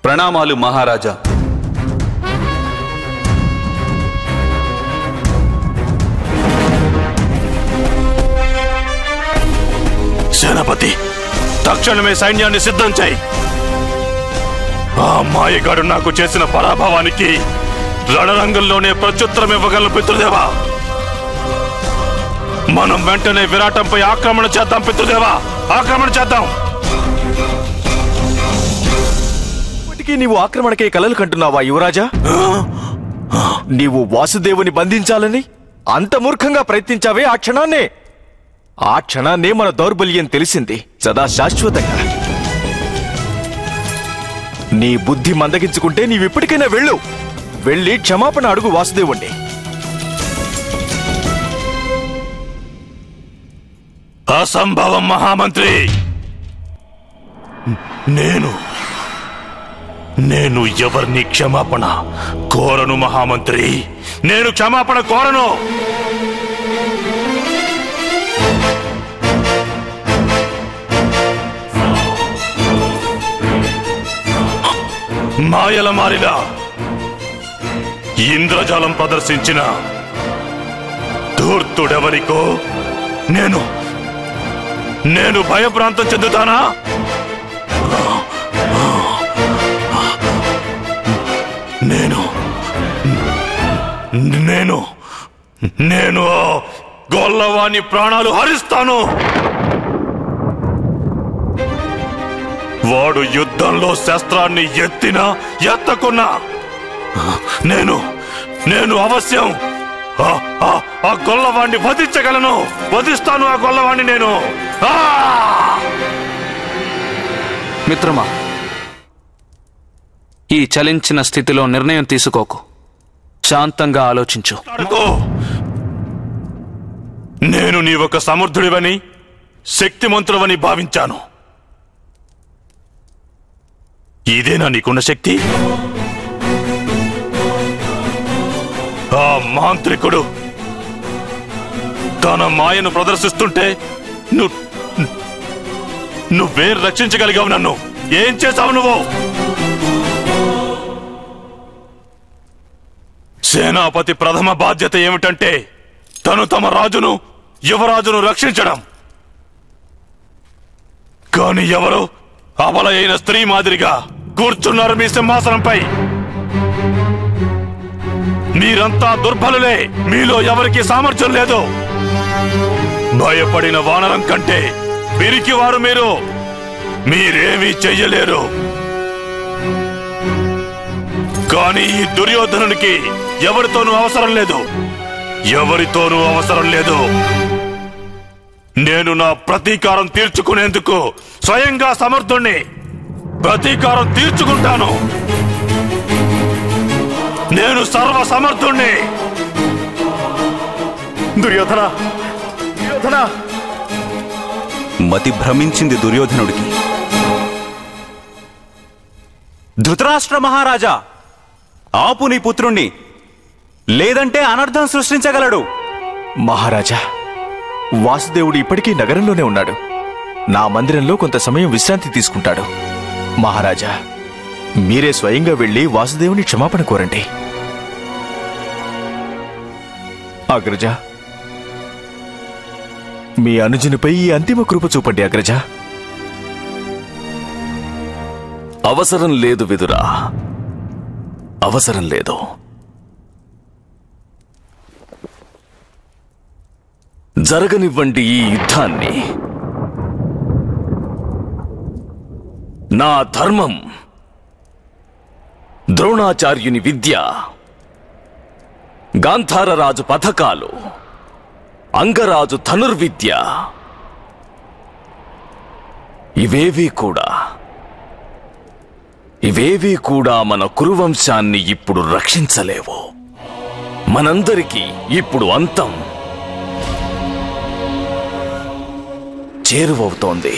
ప్రణామాలు మహారాజా. సేనాపతి, తక్షణమే సైన్యాన్ని సిద్ధం చేయి. ఆ మాయగాడు నాకు చేసిన పరాభవానికి రణరంగంలోనే ప్రత్యుత్తరం ఇవ్వగలను పితృదేవా. మనం వెంటనే విరాటంపై ఆక్రమణ చేద్దాం పితృదేవా, ఆక్రమణ చేద్దాం. ఇప్పటికీ నీవు ఆక్రమణకే కలలు కంటున్నావా యువరాజా? నీవు వాసుదేవుని బంధించాలని అంత మూర్ఖంగా ప్రయత్నించావే, ఆ క్షణాన్నే మన దౌర్బల్యం తెలిసింది సదా శాశ్వతంగా. నీ బుద్ధి మందగించుకుంటే నీవిప్పటికైనా వెళ్ళి క్షమాపణ అడుగు వాసుదేవుణ్ణి. అసంభవం మహామంత్రి. నేను ఎవరిని క్షమాపణ కోరను మహామంత్రి, నేను క్షమాపణ కోరను. మాయల మారిలా ఇంద్రజాలం ప్రదర్శించిన ధూర్తుడెవరికో నేను భయభ్రాంతం చెందుతానా? నేను గొల్లవాని ప్రాణాలు హరిస్తాను. వాడు యుద్ధంలో శస్త్రాన్ని ఎత్తినా ఎత్తకున్నా నేను అవశ్యం ఆ గొల్లవాణ్ణి వధించగలను, వధిస్తాను ఆ గొల్లవాణ్ణి నేను. మిత్రమా, ఈ చలించిన స్థితిలో నిర్ణయం తీసుకోకు, శాంతంగా ఆలోచించు. నేను నీ ఒక సమర్థుడివని, శక్తిమంతుడవని భావించాను. ఇదేనా నీకున్న శక్తి? ఆ మాంత్రికుడు తన మాయను ప్రదర్శిస్తుంటే నువ్వే రక్షించగలిగావు. నన్ను ఏం చేశావు నువ్వు? సేనాపతి ప్రథమ బాధ్యత ఏమిటంటే తమ రాజును, యువరాజును రక్షించడం. కాని ఎవరు అబల అయిన స్త్రీ మాదిరిగా కూర్చున్నారు మీ సింహాసనంపై. మీరంతా దుర్బలులే, మీలో ఎవరికి సామర్థ్యం లేదు. భయపడిన వానరం కంటే పిరికివారు మీరేమీ చెయ్యలేరు. కానీ ఈ దుర్యోధనునికి ఎవరితోనూ అవసరం లేదు. నేను నా ప్రతీకారం తీర్చుకునేందుకు స్వయంగా సమర్థుణ్ణి. ప్రతీకారం తీర్చుకుంటాను. నేను సర్వ సమర్థుణ్ణి. దుర్యోధన మతి భ్రమించింది దుర్యోధనుడికి. ధృతరాష్ట్ర మహారాజా, ఆపు నీ పుత్రుణ్ణి, లేదంటే అనర్థం సృష్టించగలడు. మహారాజా, వాసుదేవుడు ఇప్పటికీ నగరంలోనే ఉన్నాడు. నా మందిరంలో కొంత సమయం విశ్రాంతి తీసుకుంటాడు. మహారాజా, మీరే స్వయంగా వెళ్లి వాసుదేవుని క్షమాపణ కోరండి. అగ్రజ, మీ అనుజునిపై ఈ అంతిమ కృప చూపండి అగ్రజ. అవసరం లేదు విదురా, అవసరం లేదు. జరగనివ్వండి ఈ యుద్ధాన్ని. నా ధర్మం, ద్రోణాచార్యుని విద్య, గాంధారరాజు పథకాలు, అంగరాజు ధనుర్విద్య, ఇవేవీ కూడా మన కురువంశాన్ని ఇప్పుడు రక్షించలేవు. మనందరికీ ఇప్పుడు అంతం చేరువవుతోంది.